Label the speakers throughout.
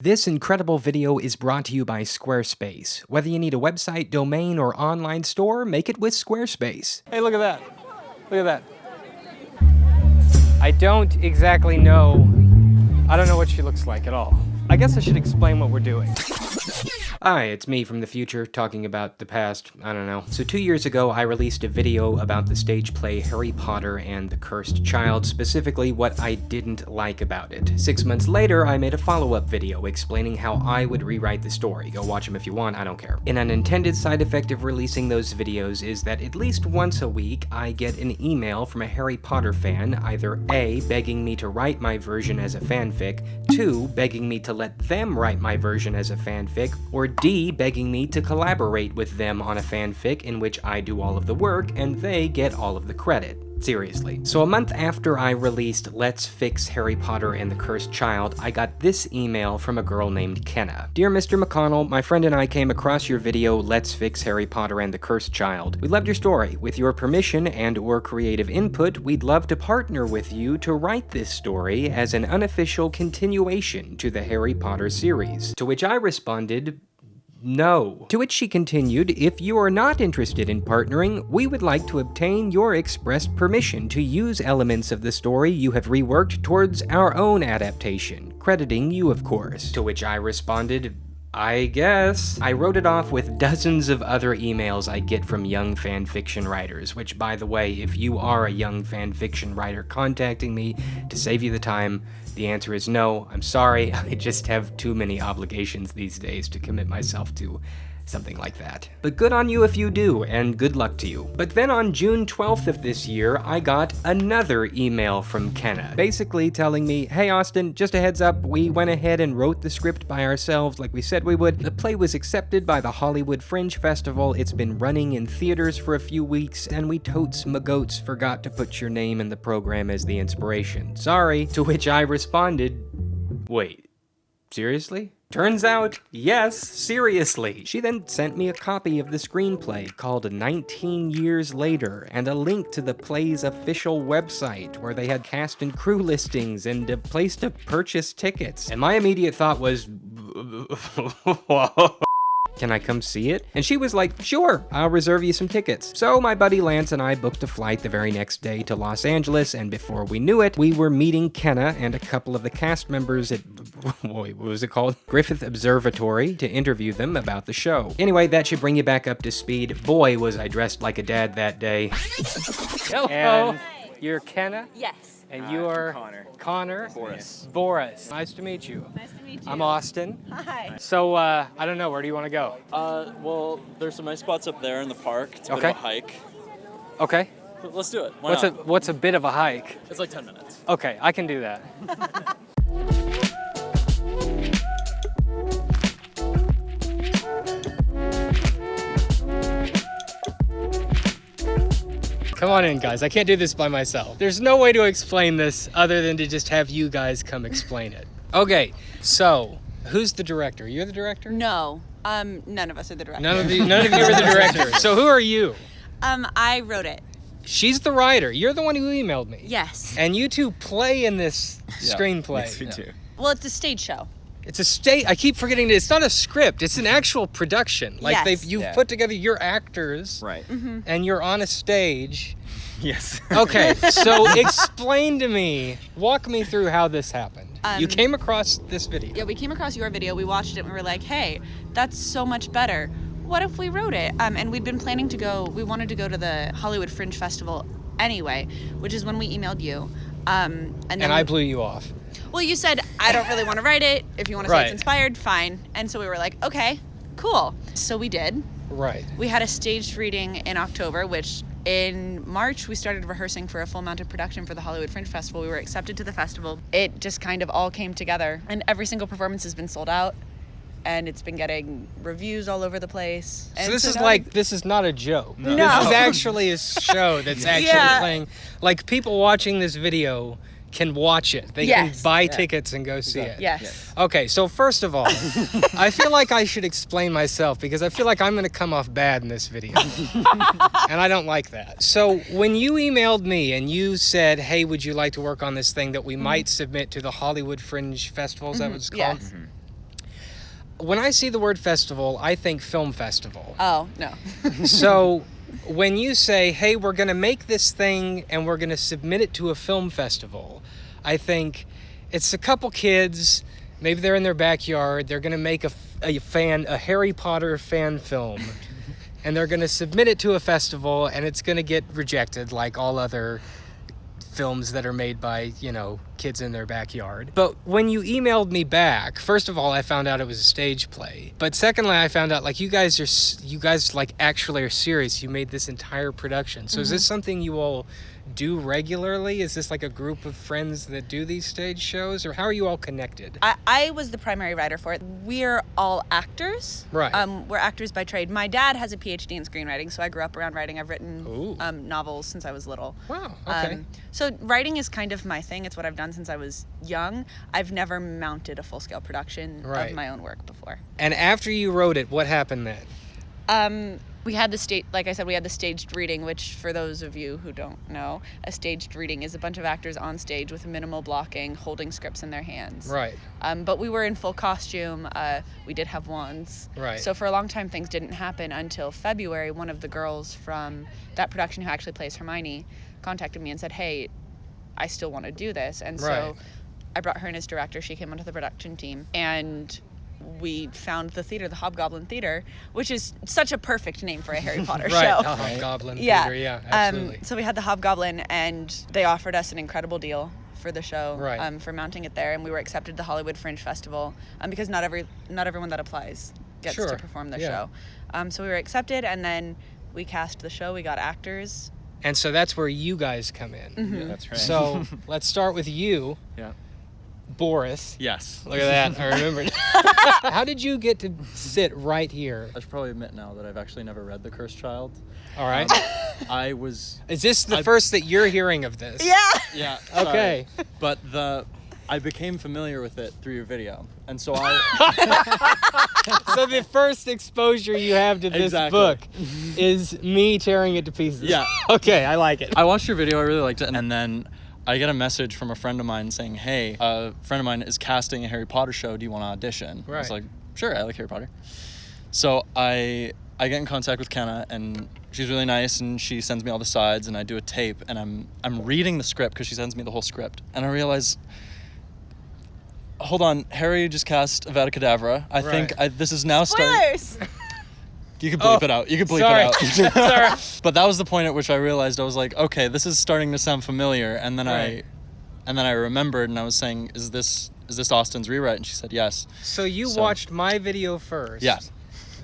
Speaker 1: This incredible video is brought to you by Squarespace. Whether you need a website, domain, or online store, make it with Squarespace. Hey, look at that. Look at that. I don't exactly know. I don't know what she looks like at all. I guess I should explain what we're doing. Hi, it's me from the future talking about the past. I don't know. So 2 years ago, I released a video about the stage play Harry Potter and the Cursed Child, specifically what I didn't like about it. 6 months later, I made a follow-up video explaining how I would rewrite the story. Go watch them if you want, I don't care. An unintended side effect of releasing those videos is that at least once a week, I get an email from a Harry Potter fan, either A, begging me to write my version as a fanfic, 2, begging me to let them write my version as a fanfic, or D, begging me to collaborate with them on a fanfic in which I do all of the work and they get all of the credit. Seriously. So a month after I released Let's Fix Harry Potter and the Cursed Child, I got this email from a girl named Kenna. Dear Mr. McConnell, my friend and I came across your video Let's Fix Harry Potter and the Cursed Child. We loved your story. With your permission and/or creative input, we'd love to partner with you to write this story as an unofficial continuation to the Harry Potter series. To which I responded, no. To which she continued, if you are not interested in partnering, we would like to obtain your expressed permission to use elements of the story you have reworked towards our own adaptation, crediting you of course. To which I responded, I guess. I wrote it off with dozens of other emails I get from young fan fiction writers, which by the way, if you are a young fan fiction writer contacting me to save you the time, the answer is no. I'm sorry, I just have too many obligations these days to commit myself to something like that. But good on you if you do, and good luck to you. But then on June 12th of this year, I got another email from Kenna, basically telling me, hey Austin, just a heads up, we went ahead and wrote the script by ourselves like we said we would. The play was accepted by the Hollywood Fringe Festival, it's been running in theaters for a few weeks, and we totes magoats forgot to put your name in the program as the inspiration. Sorry. To which I responded, wait, seriously? Turns out, yes, seriously. She then sent me a copy of the screenplay called 19 Years Later and a link to the play's official website where they had cast and crew listings and a place to purchase tickets. And my immediate thought was, can I come see it? And she was like, sure, I'll reserve you some tickets. So my buddy Lance and I booked a flight the very next day to Los Angeles, and before we knew it, we were meeting Kenna and a couple of the cast members at, what was it called? Griffith Observatory to interview them about the show. Anyway, that should bring you back up to speed. Boy, was I dressed like a dad that day. Hello. And you're Kenna?
Speaker 2: Yes.
Speaker 1: And you are Connor? Boris. Nice to meet you.
Speaker 2: Nice to meet you.
Speaker 1: I'm Austin.
Speaker 2: Hi.
Speaker 1: So, I don't know, where do you want to go?
Speaker 3: Well, there's some nice spots up there in the park. It's a bit of a hike.
Speaker 1: Okay.
Speaker 3: But let's do it. Why not?
Speaker 1: What's a bit of a hike?
Speaker 3: It's like 10 minutes.
Speaker 1: Okay, I can do that. Come on in, guys. I can't do this by myself. There's no way to explain this other than to just have you guys come explain it. Okay, so who's the director? You're the director?
Speaker 2: No, none of us are the director.
Speaker 1: None of you are the director. So who are you?
Speaker 2: I wrote it.
Speaker 1: She's the writer. You're the one who emailed me.
Speaker 2: Yes.
Speaker 1: And you two play in this screenplay.
Speaker 3: Yes, we do.
Speaker 2: Well, it's a stage show.
Speaker 1: It's a stage. I keep forgetting it's not a script. It's an actual production. Like
Speaker 2: Yes.
Speaker 1: you've put together your actors,
Speaker 3: Right.
Speaker 1: and you're on a stage.
Speaker 3: Yes.
Speaker 1: Okay, so explain to me, walk me through how this happened. You
Speaker 2: Um,
Speaker 1: came across this video.
Speaker 2: Yeah, we came across your video, we watched it, and we were like, hey, that's so much better. What if we wrote it? And we'd been planning to go, we wanted to go to the Hollywood Fringe Festival anyway, which is when we emailed you. And
Speaker 1: I blew you off.
Speaker 2: Well, you said, I don't really want to write it. If you want to say it's inspired, fine. And so we were like, okay, cool. So we did.
Speaker 1: Right.
Speaker 2: We had a staged reading in October, which in March we started rehearsing for a full-mounted production for the Hollywood Fringe Festival. We were accepted to the festival. It just kind of all came together. And every single performance has been sold out. And it's been getting reviews all over the place.
Speaker 1: So
Speaker 2: And
Speaker 1: this is
Speaker 2: now-
Speaker 1: like, this is not a joke.
Speaker 2: No.
Speaker 1: This is actually a show that's actually
Speaker 2: Yeah.
Speaker 1: playing. Like, people watching this video can watch it. They
Speaker 2: Yes.
Speaker 1: can buy tickets and go see it.
Speaker 2: Yes.
Speaker 1: Okay, so first of all, I feel like I should explain myself because I feel like I'm going to come off bad in this video. And I don't like that. So when you emailed me and you said, hey, would you like to work on this thing that we might submit to the Hollywood Fringe Festival, is that what it's called?
Speaker 2: Yes.
Speaker 1: when I see the word festival, I think film festival.
Speaker 2: Oh, no.
Speaker 1: So when you say, hey, we're going to make this thing and we're going to submit it to a film festival, I think it's a couple kids, maybe they're in their backyard, they're going to make a Harry Potter fan film, and they're going to submit it to a festival, and it's going to get rejected like all other films that are made by, kids in their backyard. But when you emailed me back, first of all, I found out it was a stage play. But secondly, I found out like you guys actually are serious. You made this entire production. So is this something you all do regularly? Is this like a group of friends that do these stage shows, or how are you all connected?
Speaker 2: I was the primary writer for it. We're all actors.
Speaker 1: Right.
Speaker 2: We're actors by trade. My dad has a PhD in screenwriting, so I grew up around writing. I've written novels since I was little.
Speaker 1: Wow, okay.
Speaker 2: So writing is kind of my thing. It's what I've done since I was young. I've never mounted a full-scale production of my own work before.
Speaker 1: And after you wrote it, what happened then?
Speaker 2: We had like I said, we had the staged reading, which for those of you who don't know, a staged reading is a bunch of actors on stage with minimal blocking, holding scripts in their hands.
Speaker 1: Right.
Speaker 2: But we were in full costume. We did have wands.
Speaker 1: Right.
Speaker 2: So for a long time, things didn't happen until February. One of the girls from that production who actually plays Hermione contacted me and said, hey, I still want to do this. And so I brought her in as director. She came onto the production team, and we found the theater, the Hobgoblin Theater, which is such a perfect name for a Harry Potter show.
Speaker 1: Right, the Hobgoblin Theater, yeah, absolutely.
Speaker 2: So we had the Hobgoblin, and they offered us an incredible deal for the show, for mounting it there, and we were accepted to the Hollywood Fringe Festival, because not everyone that applies gets to perform the show. So we were accepted, and then we cast the show, we got actors.
Speaker 1: And so that's where you guys come in.
Speaker 2: Mm-hmm.
Speaker 3: Yeah, that's right.
Speaker 1: So let's start with you.
Speaker 3: Yeah.
Speaker 1: Boris.
Speaker 3: Yes.
Speaker 1: Look at that. I remembered. How did you get to sit right here?
Speaker 3: I should probably admit now that I've actually never read The Cursed Child.
Speaker 1: All right.
Speaker 3: I was...
Speaker 1: Is this the first that you're hearing of this?
Speaker 2: Yeah.
Speaker 3: Yeah. Sorry.
Speaker 1: Okay.
Speaker 3: But I became familiar with it through your video. And so
Speaker 1: So the first exposure you have to this book is me tearing it to pieces.
Speaker 3: Yeah.
Speaker 1: Okay, I like it.
Speaker 3: I watched your video, I really liked it, and then I get a message from a friend of mine saying, hey, a friend of mine is casting a Harry Potter show, do you want to audition?
Speaker 1: Right.
Speaker 3: I was like, sure, I like Harry Potter. So I get in contact with Kenna, and she's really nice, and she sends me all the sides, and I do a tape, and I'm reading the script because she sends me the whole script, and I realize, hold on, Harry just cast Avada Kedavra. I think this is now starting.
Speaker 2: Spoilers!
Speaker 3: You can bleep it out. You can bleep it out.
Speaker 1: Sorry.
Speaker 3: But that was the point at which I realized, I was like, okay, this is starting to sound familiar. And then I remembered, and I was saying, is this Austin's rewrite? And she said yes.
Speaker 1: So you watched my video first.
Speaker 3: Yeah.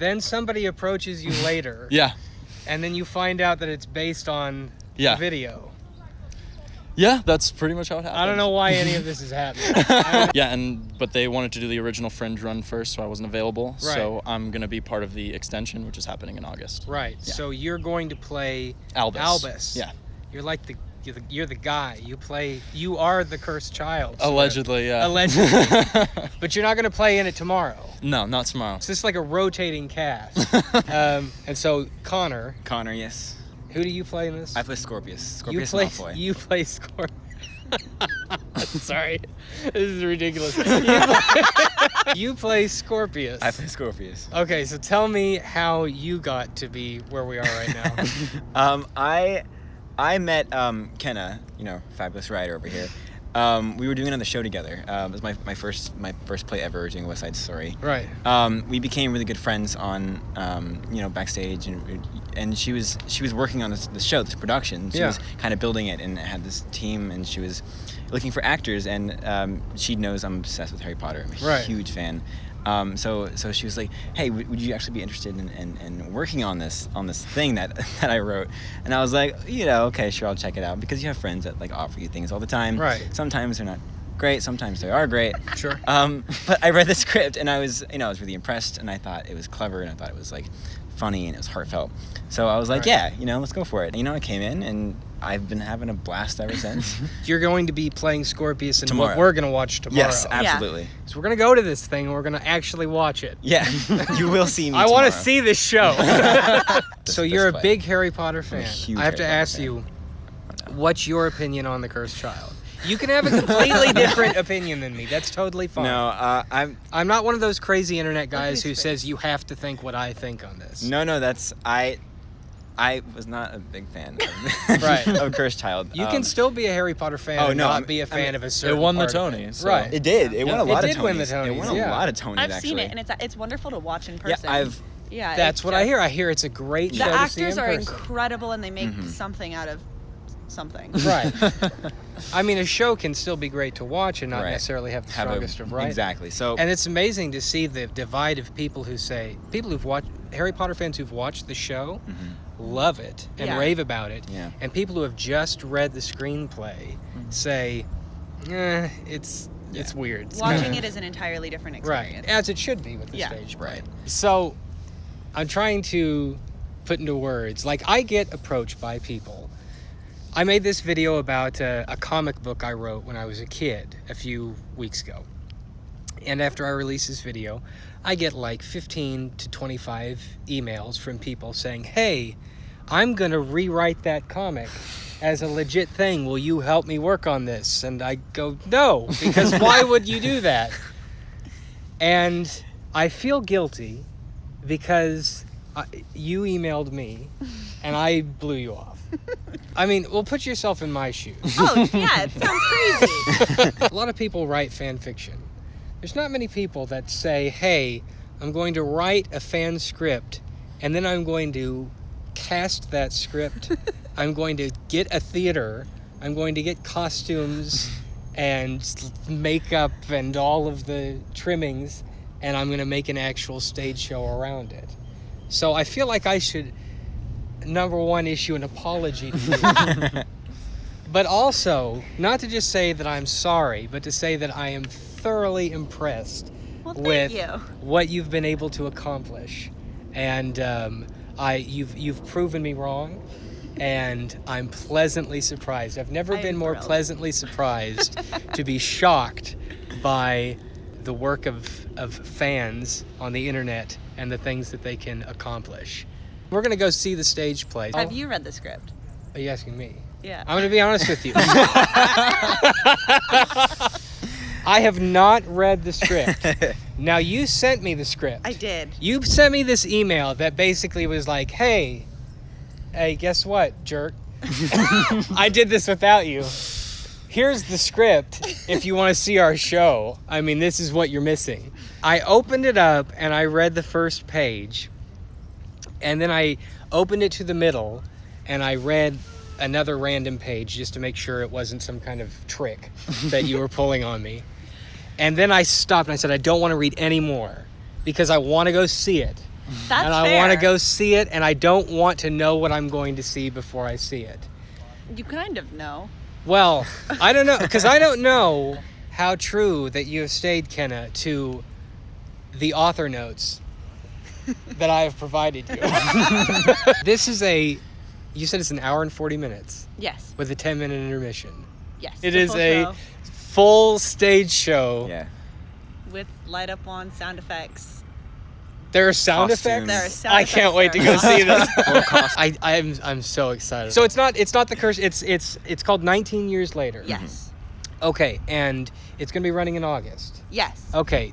Speaker 1: Then somebody approaches you later.
Speaker 3: Yeah.
Speaker 1: And then you find out that it's based on the video.
Speaker 3: Yeah, that's pretty much how it happened.
Speaker 1: I don't know why any of this is happening.
Speaker 3: Yeah, but they wanted to do the original Fringe run first, so I wasn't available.
Speaker 1: Right.
Speaker 3: So I'm going to be part of the extension, which is happening in August.
Speaker 1: Right.
Speaker 3: Yeah.
Speaker 1: So you're going to play
Speaker 3: Albus. Yeah.
Speaker 1: You're like you're the guy. You are the cursed child.
Speaker 3: Allegedly, yeah.
Speaker 1: Allegedly. But you're not going to play in it tomorrow.
Speaker 3: No, not tomorrow.
Speaker 1: So it's like a rotating cast. And so Connor,
Speaker 4: yes.
Speaker 1: who do you play in this?
Speaker 4: I play Scorpius. Scorpius Malfoy.
Speaker 1: You play Scorpius. Sorry. This is ridiculous. You play Scorpius.
Speaker 4: I play Scorpius.
Speaker 1: Okay, so tell me how you got to be where we are right now.
Speaker 4: I met Kenna, fabulous writer over here. We were doing another show together. It was my first play ever doing West Side Story.
Speaker 1: Right.
Speaker 4: We became really good friends on backstage, and she was working on this show, this production. She was kind of building it and had this team, and she was looking for actors, and she knows I'm obsessed with Harry Potter. I'm a huge fan. So she was like, hey, would you actually be interested in working on this thing that I wrote? And I was like, okay, sure, I'll check it out, because you have friends that like offer you things all the time.
Speaker 1: Right.
Speaker 4: Sometimes they're not great, sometimes they are great.
Speaker 1: Sure.
Speaker 4: But I read the script, and I was really impressed, and I thought it was clever, and I thought it was like funny, and it was heartfelt. So I was like, let's go for it. And, I came in, and I've been having a blast ever since.
Speaker 1: You're going to be playing Scorpius in
Speaker 4: tomorrow.
Speaker 1: what we're going to watch tomorrow.
Speaker 4: Yes, absolutely.
Speaker 2: Yeah.
Speaker 1: So we're going to go to this thing, and we're going to actually watch it.
Speaker 4: Yeah, you will see me
Speaker 1: I
Speaker 4: tomorrow.
Speaker 1: want to see this show. So you're a big Harry Potter fan.
Speaker 4: I'm a huge
Speaker 1: I have to
Speaker 4: Harry Potter
Speaker 1: ask
Speaker 4: fan.
Speaker 1: you, what's your opinion on The Cursed Child? You can have a completely different opinion than me. That's totally fine.
Speaker 4: No,
Speaker 1: I'm not one of those crazy internet guys who
Speaker 2: his
Speaker 1: says you have to think what I think on this.
Speaker 4: no, that's I was not a big fan
Speaker 1: Right.
Speaker 4: of Cursed Child.
Speaker 1: You can still be a Harry Potter fan and not be a fan of a certain
Speaker 3: It won the
Speaker 1: part of
Speaker 3: Tony.
Speaker 1: it.
Speaker 3: So.
Speaker 1: Right.
Speaker 4: It did. It won a lot of Tonys.
Speaker 1: It did win the Tonys,
Speaker 4: It won a
Speaker 1: yeah.
Speaker 4: lot of Tonys,
Speaker 2: I've
Speaker 4: actually.
Speaker 2: seen it, and it's wonderful to watch in
Speaker 4: Yeah,
Speaker 2: person. Yeah,
Speaker 1: That's
Speaker 2: it's
Speaker 1: what I
Speaker 2: just-
Speaker 1: hear. I hear it's a great
Speaker 2: The
Speaker 1: show to see in
Speaker 2: actors are
Speaker 1: person.
Speaker 2: incredible, and they make something out of something.
Speaker 1: Right. I mean, a show can still be great to watch and not
Speaker 4: Right.
Speaker 1: necessarily have the
Speaker 4: Have a-
Speaker 1: strongest of writing.
Speaker 4: Exactly. So
Speaker 1: And it's amazing to see the divide of people who've watched, Harry Potter fans who've watched the show, love it and
Speaker 2: Yeah.
Speaker 1: rave about it.
Speaker 4: Yeah.
Speaker 1: And people who have just read the screenplay say, it's weird. It's
Speaker 2: Watching
Speaker 1: kinda-
Speaker 2: it is an entirely different
Speaker 1: Right,
Speaker 2: experience.
Speaker 1: as it should be with the
Speaker 2: Yeah.
Speaker 1: stage play.
Speaker 4: Right.
Speaker 1: So, I'm trying to put into words, like I get approached by people. I made this video about a comic book I wrote when I was a kid a few weeks ago. And after I release this video, I get like 15 to 25 emails from people saying, hey, I'm gonna rewrite that comic as a legit thing. Will you help me work on this? And I go, no, because why would you do that? And I feel guilty because you emailed me and I blew you off. I mean, well, put yourself in my shoes.
Speaker 2: Oh, yeah, it sounds crazy.
Speaker 1: A lot of people write fan fiction. There's not many people that say, hey, I'm going to write a fan script and then I'm going to cast that script. I'm going to get a theater. I'm going to get costumes and makeup and all of the trimmings, and I'm going to make an actual stage show around it. So I feel like I should, number one, issue an apology to you. But also, not to just say that I'm sorry, but to say that I am thoroughly impressed
Speaker 2: Well, thank
Speaker 1: with
Speaker 2: you.
Speaker 1: what you've been able to accomplish. And you've proven me wrong, and I'm pleasantly surprised. I've never
Speaker 2: I am
Speaker 1: been more
Speaker 2: thrilled.
Speaker 1: pleasantly surprised to be shocked by the work of fans on the internet and the things that they can accomplish. We're going to go see the stage play.
Speaker 2: Have you read the script?
Speaker 1: Are you asking me?
Speaker 2: Yeah.
Speaker 1: I'm going to be honest with you. I have not read the script. Now, you sent me the script.
Speaker 2: I did.
Speaker 1: You sent me this email that basically was like, hey, guess what, jerk? I did this without you. Here's the script if you want to see our show. I mean, this is what you're missing. I opened it up and I read the first page. And then I opened it to the middle and I read another random page just to make sure it wasn't some kind of trick that you were pulling on me. And then I stopped and I said, I don't want to read any more because I want to go see it.
Speaker 2: That's
Speaker 1: And I
Speaker 2: fair.
Speaker 1: want to go see it, and I don't want to know what I'm going to see before I see it.
Speaker 2: You kind of know.
Speaker 1: Well, I don't know, because I don't know how true that you have stayed, Kenna, to the author notes that I have provided you. This is you said it's an hour and 40 minutes
Speaker 2: Yes.
Speaker 1: with a 10-minute intermission.
Speaker 2: Yes.
Speaker 1: It
Speaker 2: it's
Speaker 1: is
Speaker 2: full
Speaker 1: a
Speaker 2: show
Speaker 1: full stage show.
Speaker 4: yeah.
Speaker 2: with light up on sound effects.
Speaker 1: There are sound
Speaker 4: Costumes.
Speaker 1: effects.
Speaker 2: There are sound
Speaker 1: I can't
Speaker 2: effects
Speaker 1: wait to
Speaker 2: there.
Speaker 1: go see this.
Speaker 4: Full costume.
Speaker 1: I'm so excited. So it's not the curse. It's called 19 Years Later.
Speaker 2: Yes.
Speaker 1: Okay, and it's gonna be running in August.
Speaker 2: Yes.
Speaker 1: Okay,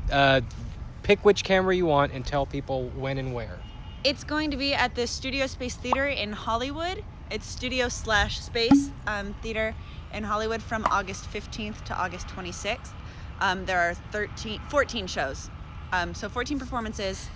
Speaker 1: pick which camera you want and tell people when and where.
Speaker 2: It's going to be at the Studio Space Theater in Hollywood. It's studio/space theater in Hollywood from August 15th to August 26th. There are 14 shows. So 14 performances,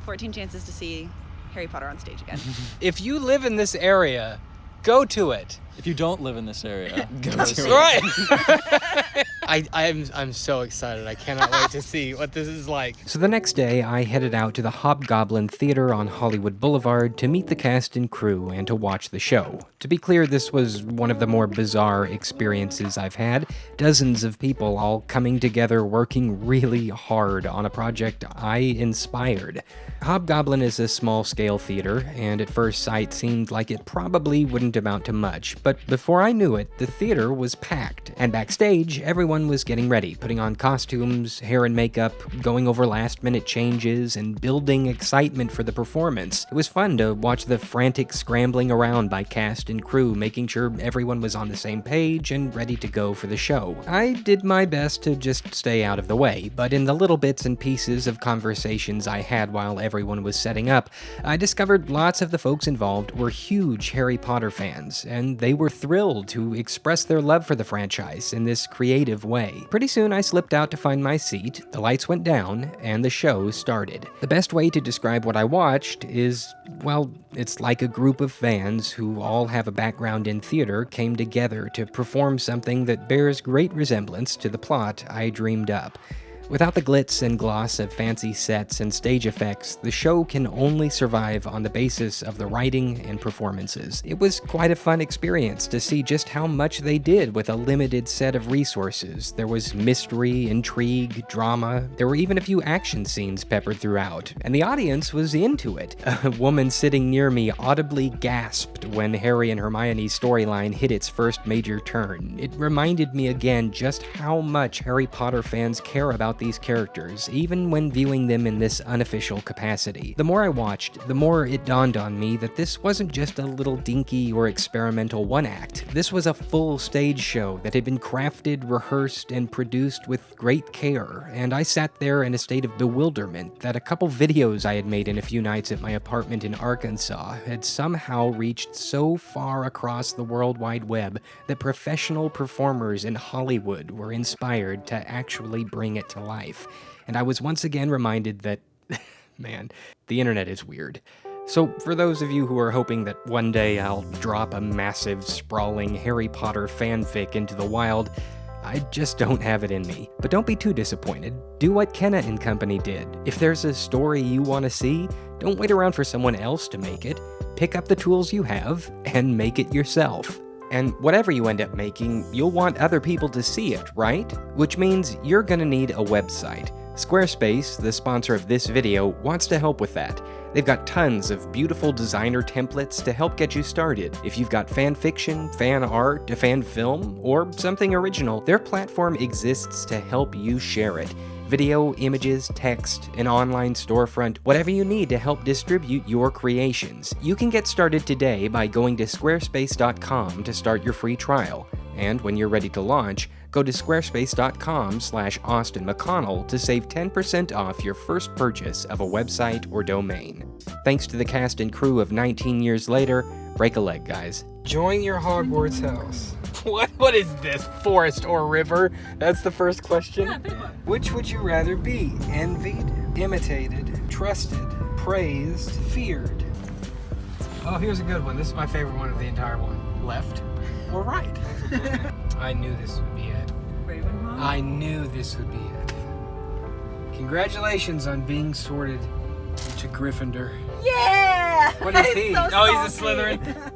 Speaker 2: 14 chances to see Harry Potter on stage again.
Speaker 1: If you live in this area, go to it.
Speaker 3: If you don't live in this area,
Speaker 4: Go
Speaker 3: go
Speaker 4: to
Speaker 3: see
Speaker 4: it.
Speaker 1: Right. I'm so excited. I cannot wait to see what this is like. So the next day, I headed out to the Hobgoblin Theater on Hollywood Boulevard to meet the cast and crew and to watch the show. To be clear, this was one of the more bizarre experiences I've had. Dozens of people all coming together working really hard on a project I inspired. Hobgoblin is a small-scale theater, and at first sight seemed like it probably wouldn't amount to much, but before I knew it, the theater was packed, and backstage, everyone everyone was getting ready, putting on costumes, hair and makeup, going over last-minute changes, and building excitement for the performance. It was fun to watch the frantic scrambling around by cast and crew, making sure everyone was on the same page and ready to go for the show. I did my best to just stay out of the way, but in the little bits and pieces of conversations I had while everyone was setting up, I discovered lots of the folks involved were huge Harry Potter fans, and they were thrilled to express their love for the franchise in this creative way. Pretty soon I slipped out to find my seat, the lights went down, and the show started. The best way to describe what I watched is, well, it's like a group of fans who all have a background in theater came together to perform something that bears great resemblance to the plot I dreamed up. Without the glitz and gloss of fancy sets and stage effects, the show can only survive on the basis of the writing and performances. It was quite a fun experience to see just how much they did with a limited set of resources. There was mystery, intrigue, drama. There were even a few action scenes peppered throughout, and the audience was into it. A woman sitting near me audibly gasped when Harry and Hermione's storyline hit its first major turn. It reminded me again just how much Harry Potter fans care about these characters, even when viewing them in this unofficial capacity. The more I watched, the more it dawned on me that this wasn't just a little dinky or experimental one-act. This was a full stage show that had been crafted, rehearsed, and produced with great care, and I sat there in a state of bewilderment that a couple videos I had made in a few nights at my apartment in Arkansas had somehow reached so far across the World Wide Web that professional performers in Hollywood were inspired to actually bring it to life. And I was once again reminded that, man, the internet is weird. So for those of you who are hoping that one day I'll drop a massive, sprawling Harry Potter fanfic into the wild, I just don't have it in me. But don't be too disappointed. Do what Kenna and company did. If there's a story you want to see, don't wait around for someone else to make it. Pick up the tools you have and make it yourself. And whatever you end up making, you'll want other people to see it, right? Which means you're gonna need a website. Squarespace, the sponsor of this video, wants to help with that. They've got tons of beautiful designer templates to help get you started. If you've got fan fiction, fan art, a fan film, or something original, their platform exists to help you share it. Video, images, text, an online storefront, whatever you need to help distribute your creations. You can get started today by going to squarespace.com to start your free trial. And when you're ready to launch, go to squarespace.com/AustinMcConnell to save 10% off your first purchase of a website or domain. Thanks to the cast and crew of 19 Years Later, break a leg, guys. Join your Hogwarts house. What is this, forest or river? That's the first question. Which would you rather be? Envied, imitated, trusted, praised, feared? Oh, here's a good one. This is my favorite one of the entire one. Left or right? I knew this would be it. I knew this would be it. Congratulations on being sorted into Gryffindor.
Speaker 5: Yeah!
Speaker 1: What is he?
Speaker 5: So
Speaker 1: Oh, he's a
Speaker 5: salty.
Speaker 1: Slytherin.